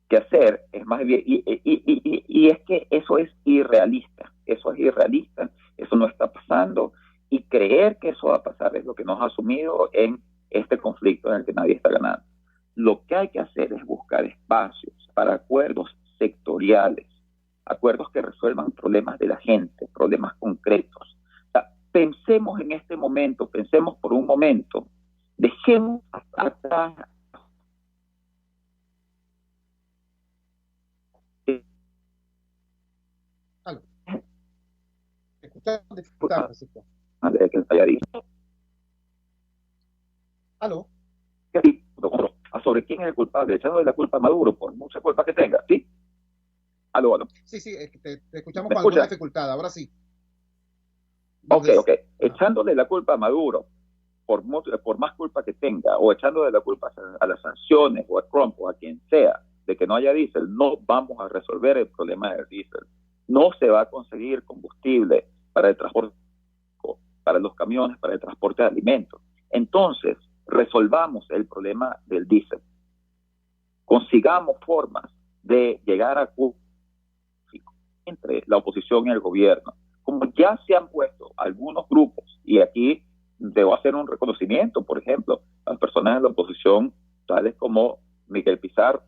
que hacer es más bien, y es que eso es irrealista, eso no está pasando, y creer que eso va a pasar es lo que nos ha sumido en este conflicto en el que nadie está ganando. Lo que hay que hacer es buscar espacios para acuerdos sectoriales, acuerdos que resuelvan problemas de la gente, problemas concretos. O sea, pensemos en este momento, pensemos por un momento, dejemos atrás ¿Aló? sobre quién es el culpable, echándole la culpa a Maduro por mucha culpa que tenga, ¿sí? Aló. Sí, te escuchamos con alguna dificultad, ahora sí. Ok. Echándole la culpa a Maduro por más culpa que tenga, o echándole la culpa a las sanciones, o a Trump, o a quien sea, de que no haya diésel, no vamos a resolver el problema del diésel. No se va a conseguir combustible para el transporte, para los camiones, para el transporte de alimentos. Entonces, resolvamos el problema del diésel. Consigamos formas de llegar a entre la oposición y el gobierno. Como ya se han puesto algunos grupos, y aquí debo hacer un reconocimiento, por ejemplo, a las personas de la oposición, tales como Miguel Pizarro,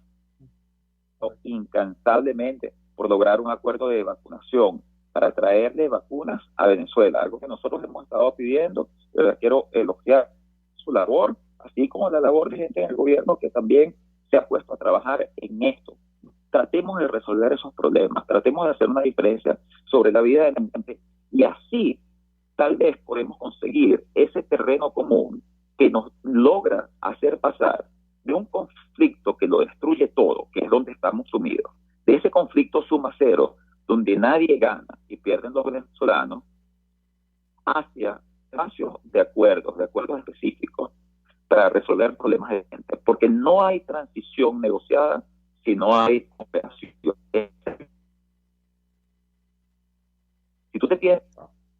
incansablemente por lograr un acuerdo de vacunación para traerle vacunas a Venezuela, algo que nosotros hemos estado pidiendo. Quiero elogiar su labor, así como la labor de gente en el gobierno que también se ha puesto a trabajar en esto. Tratemos de resolver esos problemas, tratemos de hacer una diferencia sobre la vida de la gente, y así tal vez podemos conseguir ese terreno común que nos logra hacer pasar de un conflicto que lo destruye todo, que es donde estamos sumidos, de ese conflicto suma cero, donde nadie gana y pierden los venezolanos, hacia espacios de acuerdos específicos para resolver problemas de gente, porque no hay transición negociada si no hay cooperación. Si tú te quieres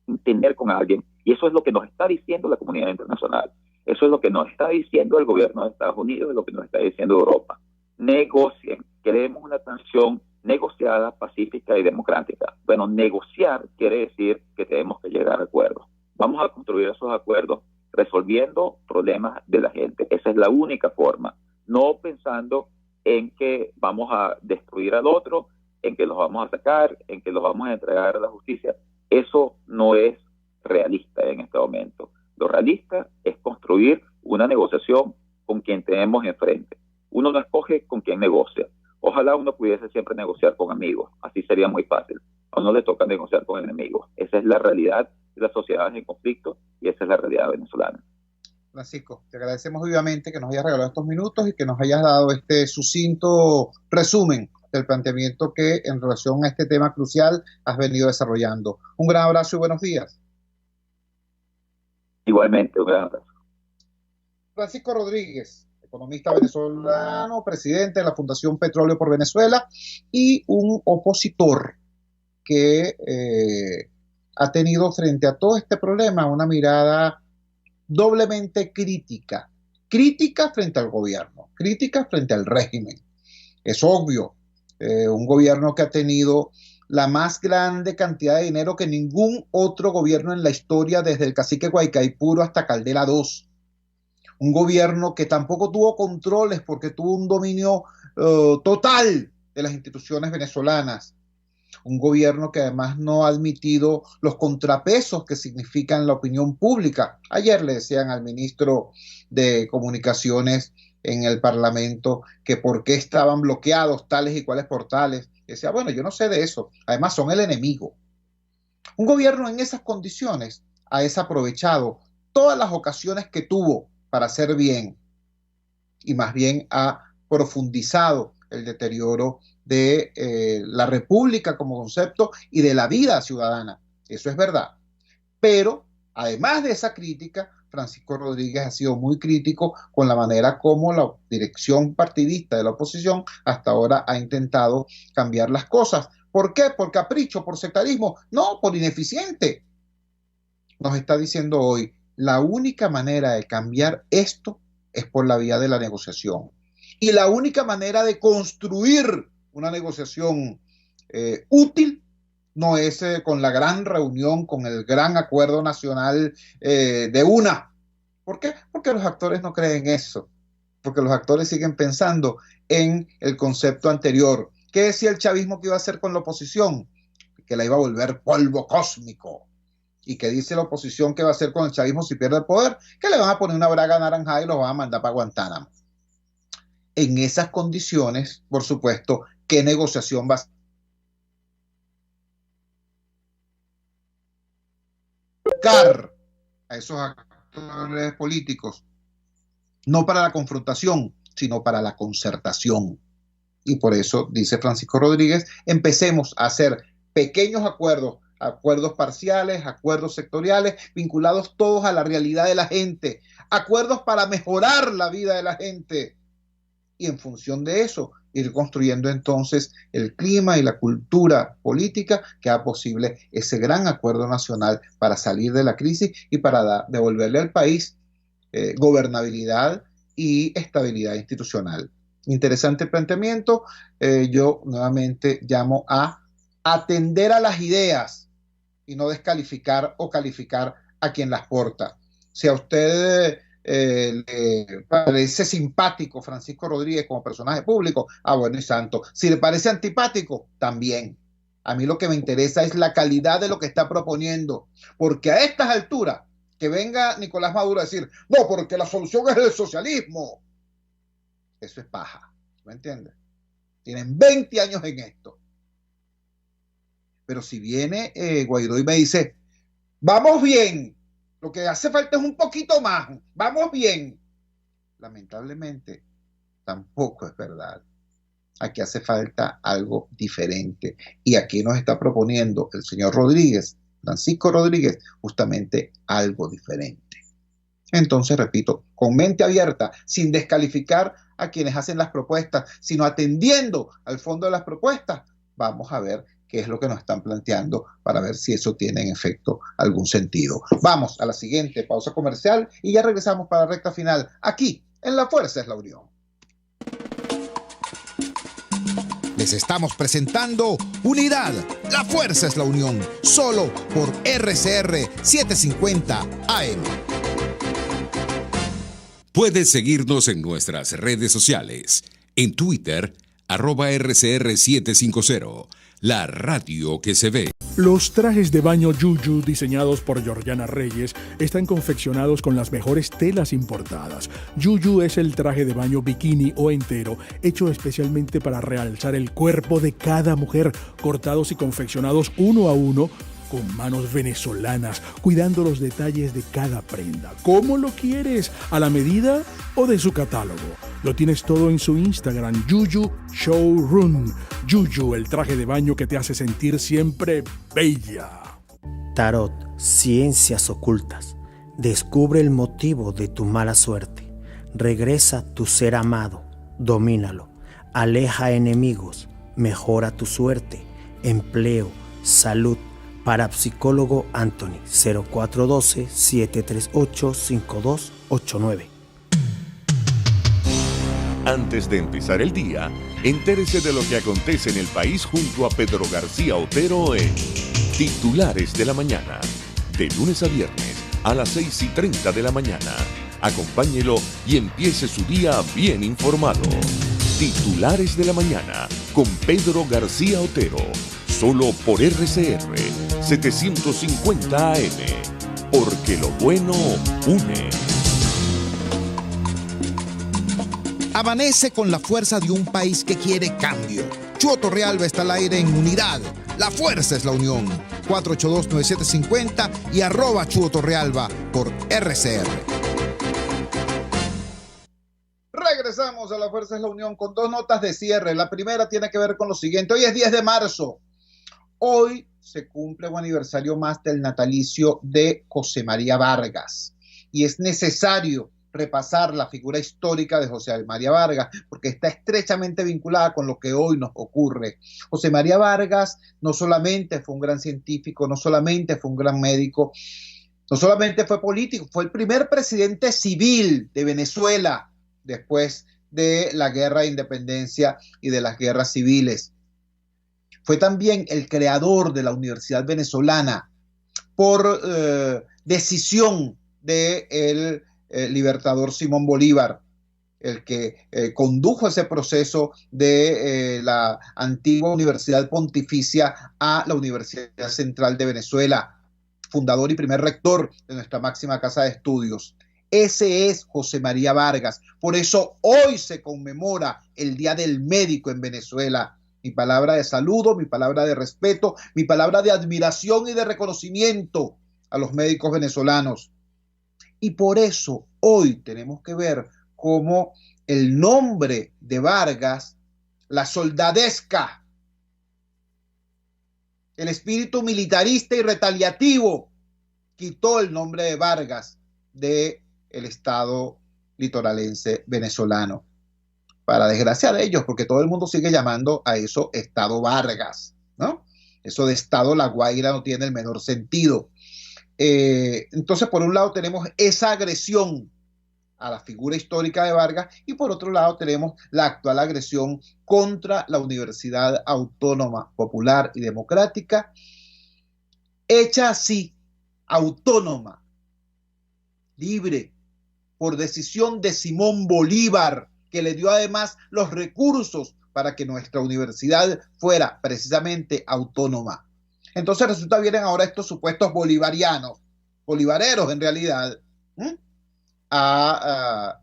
entender con alguien, y eso es lo que nos está diciendo la comunidad internacional, eso es lo que nos está diciendo el gobierno de Estados Unidos, es lo que nos está diciendo Europa. Negocien, queremos una transición negociada, pacífica y democrática. Bueno, negociar quiere decir que tenemos que llegar a acuerdos. Vamos a construir esos acuerdos resolviendo problemas de la gente. Esa es la única forma, no pensando en que vamos a destruir al otro, en que los vamos a sacar, en que los vamos a entregar a la justicia. Eso no es realista en este momento. Lo realista es construir una negociación con quien tenemos enfrente. Uno no escoge con quién negocia. Ojalá uno pudiese siempre negociar con amigos, así sería muy fácil. A uno le toca negociar con enemigos. Esa es la realidad de las sociedades en conflicto y esa es la realidad venezolana. Francisco, te agradecemos vivamente que nos hayas regalado estos minutos y que nos hayas dado este sucinto resumen del planteamiento que en relación a este tema crucial has venido desarrollando. Un gran abrazo y buenos días. Igualmente, un gran abrazo. Francisco Rodríguez, economista venezolano, presidente de la Fundación Petróleo por Venezuela y un opositor que ha tenido frente a todo este problema una mirada doblemente crítica. Crítica frente al gobierno, crítica frente al régimen. Es obvio, un gobierno que ha tenido la más grande cantidad de dinero que ningún otro gobierno en la historia, desde el cacique Guaycaipuro hasta Caldera II. Un gobierno que tampoco tuvo controles porque tuvo un dominio total de las instituciones venezolanas. Un gobierno que además no ha admitido los contrapesos que significan la opinión pública. Ayer le decían al ministro de Comunicaciones en el Parlamento que por qué estaban bloqueados tales y cuales portales. Decía, bueno, yo no sé de eso. Además son el enemigo. Un gobierno en esas condiciones ha desaprovechado todas las ocasiones que tuvo para hacer bien y más bien ha profundizado el deterioro de la república como concepto y de la vida ciudadana. Eso es verdad. Pero, además de esa crítica, Francisco Rodríguez ha sido muy crítico con la manera como la dirección partidista de la oposición hasta ahora ha intentado cambiar las cosas. ¿Por qué? ¿Por capricho? ¿Por sectarismo? No, por ineficiente. Nos está diciendo hoy, la única manera de cambiar esto es por la vía de la negociación. Y la única manera de construir una negociación útil no es con la gran reunión, con el gran acuerdo nacional de una. ¿Por qué? Porque los actores no creen eso. Porque los actores siguen pensando en el concepto anterior. ¿Qué decía el chavismo que iba a hacer con la oposición? Que la iba a volver polvo cósmico. ¿Y qué dice la oposición que va a hacer con el chavismo si pierde el poder? Que le van a poner una braga naranjada y los van a mandar para Guantánamo. En esas condiciones, por supuesto, ¿qué negociación va a buscar a esos actores políticos? No para la confrontación, sino para la concertación. Y por eso, dice Francisco Rodríguez, empecemos a hacer pequeños acuerdos, acuerdos parciales, acuerdos sectoriales, vinculados todos a la realidad de la gente, acuerdos para mejorar la vida de la gente. Y en función de eso, ir construyendo entonces el clima y la cultura política que haga posible ese gran acuerdo nacional para salir de la crisis y para devolverle al país gobernabilidad y estabilidad institucional. Interesante planteamiento. Yo nuevamente llamo a atender a las ideas y no descalificar o calificar a quien las porta. Si a usted le parece simpático Francisco Rodríguez como personaje público, bueno y santo. Si le parece antipático, también. A mí lo que me interesa es la calidad de lo que está proponiendo, porque a estas alturas que venga Nicolás Maduro a decir, no, porque la solución es el socialismo, eso es paja, ¿me entiendes? Tienen 20 años en esto. Pero si viene Guaidó y me dice, vamos bien, lo que hace falta es un poquito más, vamos bien. Lamentablemente, tampoco es verdad. Aquí hace falta algo diferente. Y aquí nos está proponiendo el señor Rodríguez, Francisco Rodríguez, justamente algo diferente. Entonces, repito, con mente abierta, sin descalificar a quienes hacen las propuestas, sino atendiendo al fondo de las propuestas, vamos a ver qué es lo que nos están planteando para ver si eso tiene en efecto algún sentido. Vamos a la siguiente pausa comercial y ya regresamos para la recta final aquí en La Fuerza es la Unión. Les estamos presentando Unidad, La Fuerza es la Unión, solo por RCR 750 AM. Puedes seguirnos en nuestras redes sociales. En Twitter, @RCR750, la radio que se ve. Los trajes de baño Yuyu diseñados por Georgiana Reyes están confeccionados con las mejores telas importadas. Yuyu es el traje de baño bikini o entero, hecho especialmente para realzar el cuerpo de cada mujer, cortados y confeccionados uno a uno con manos venezolanas, cuidando los detalles de cada prenda. ¿Cómo lo quieres? ¿A la medida o de su catálogo? Lo tienes todo en su Instagram, Yuyu Showroom. Yuyu, el traje de baño que te hace sentir siempre bella. Tarot, ciencias ocultas. Descubre el motivo de tu mala suerte. Regresa tu ser amado. Domínalo. Aleja enemigos. Mejora tu suerte. Empleo. Salud. Parapsicólogo Anthony, 0412-738-5289. Antes de empezar el día, entérese de lo que acontece en el país junto a Pedro García Otero en Titulares de la Mañana. De lunes a viernes a las 6:30 de la mañana. Acompáñelo y empiece su día bien informado. Titulares de la Mañana con Pedro García Otero. Solo por RCR 750 AM. Porque lo bueno une. Amanece con la fuerza de un país que quiere cambio. Chuo Torrealba está al aire en Unidad. La fuerza es la unión. 482-9750 y @Chuo Torrealba por RCR. Regresamos a La Fuerza es la Unión con dos notas de cierre. La primera tiene que ver con lo siguiente. Hoy es 10 de marzo. Hoy se cumple un aniversario más del natalicio de José María Vargas. Y es necesario repasar la figura histórica de José María Vargas, porque está estrechamente vinculada con lo que hoy nos ocurre. José María Vargas no solamente fue un gran científico, no solamente fue un gran médico, no solamente fue político, fue el primer presidente civil de Venezuela después de la guerra de independencia y de las guerras civiles. Fue también el creador de la Universidad Venezolana por decisión del libertador Simón Bolívar, el que condujo ese proceso de la antigua Universidad Pontificia a la Universidad Central de Venezuela, fundador y primer rector de nuestra máxima casa de estudios. Ese es José María Vargas. Por eso hoy se conmemora el Día del Médico en Venezuela. Mi palabra de saludo, mi palabra de respeto, mi palabra de admiración y de reconocimiento a los médicos venezolanos. Y por eso hoy tenemos que ver cómo el nombre de Vargas, la soldadesca, el espíritu militarista y retaliativo, quitó el nombre de Vargas del Estado litoralense venezolano. Para desgracia de ellos, porque todo el mundo sigue llamando a eso Estado Vargas, ¿no? Eso de Estado La Guaira no tiene el menor sentido. Entonces, por un lado tenemos esa agresión a la figura histórica de Vargas y por otro lado tenemos la actual agresión contra la Universidad Autónoma Popular y Democrática, hecha así, autónoma, libre, por decisión de Simón Bolívar, que le dio además los recursos para que nuestra universidad fuera precisamente autónoma. Entonces resulta bien ahora estos supuestos bolivarianos, bolivareros en realidad, a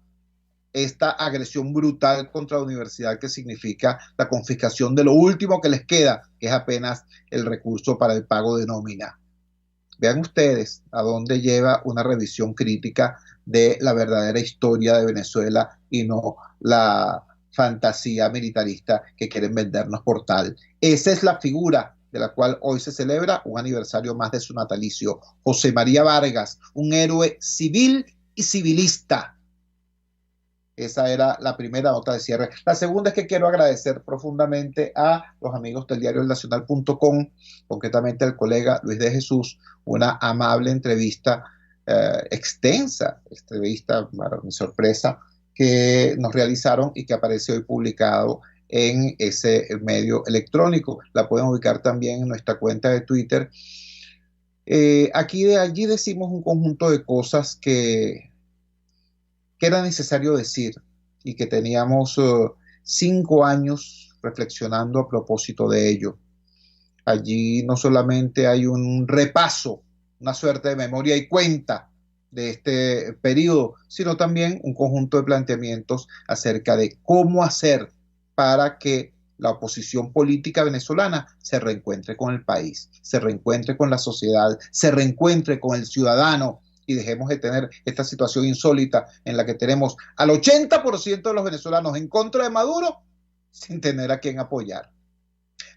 esta agresión brutal contra la universidad que significa la confiscación de lo último que les queda, que es apenas el recurso para el pago de nómina. Vean ustedes a dónde lleva una revisión crítica de la verdadera historia de Venezuela y no la fantasía militarista que quieren vendernos por tal. Esa es la figura de la cual hoy se celebra un aniversario más de su natalicio. José María Vargas, un héroe civil y civilista. Esa era la primera nota de cierre. La segunda es que quiero agradecer profundamente a los amigos del diario elnacional.com, concretamente al colega Luis de Jesús, una amable entrevista, extensa entrevista, para mi sorpresa, que nos realizaron y que aparece hoy publicado en ese medio electrónico. La pueden ubicar también en nuestra cuenta de Twitter. Allí decimos un conjunto de cosas que era necesario decir y que teníamos 5 años reflexionando a propósito de ello. Allí no solamente hay un repaso, una suerte de memoria y cuenta de este periodo, sino también un conjunto de planteamientos acerca de cómo hacer para que la oposición política venezolana se reencuentre con el país, se reencuentre con la sociedad, se reencuentre con el ciudadano y dejemos de tener esta situación insólita en la que tenemos al 80% de los venezolanos en contra de Maduro sin tener a quien apoyar.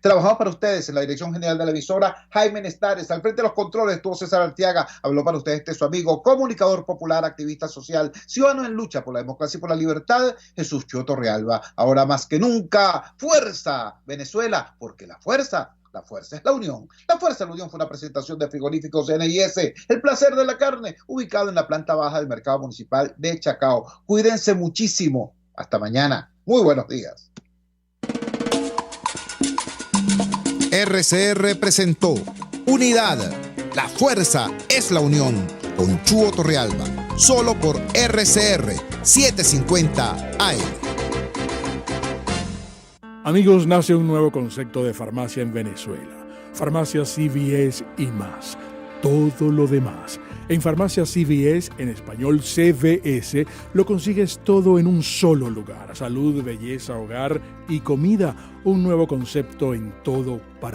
Trabajamos para ustedes en la dirección general de la emisora, Jaime Nestares. Al frente de los controles estuvo César Arteaga. Habló para ustedes su amigo, comunicador popular, activista social, ciudadano en lucha por la democracia y por la libertad, Jesús Chua Torrealba. Ahora más que nunca, fuerza, Venezuela, porque la fuerza es la unión. La fuerza de la unión fue una presentación de Frigoríficos NIS, el placer de la carne, ubicado en la planta baja del mercado municipal de Chacao. Cuídense muchísimo. Hasta mañana. Muy buenos días. RCR presentó Unidad, la fuerza es la unión, con Chuo Torrealba, solo por RCR 750 AM. Amigos, nace un nuevo concepto de farmacia en Venezuela. Farmacia CVS y más. Todo lo demás. En Farmacia CVS, en español CVS, lo consigues todo en un solo lugar. Salud, belleza, hogar y comida. Un nuevo concepto en todo para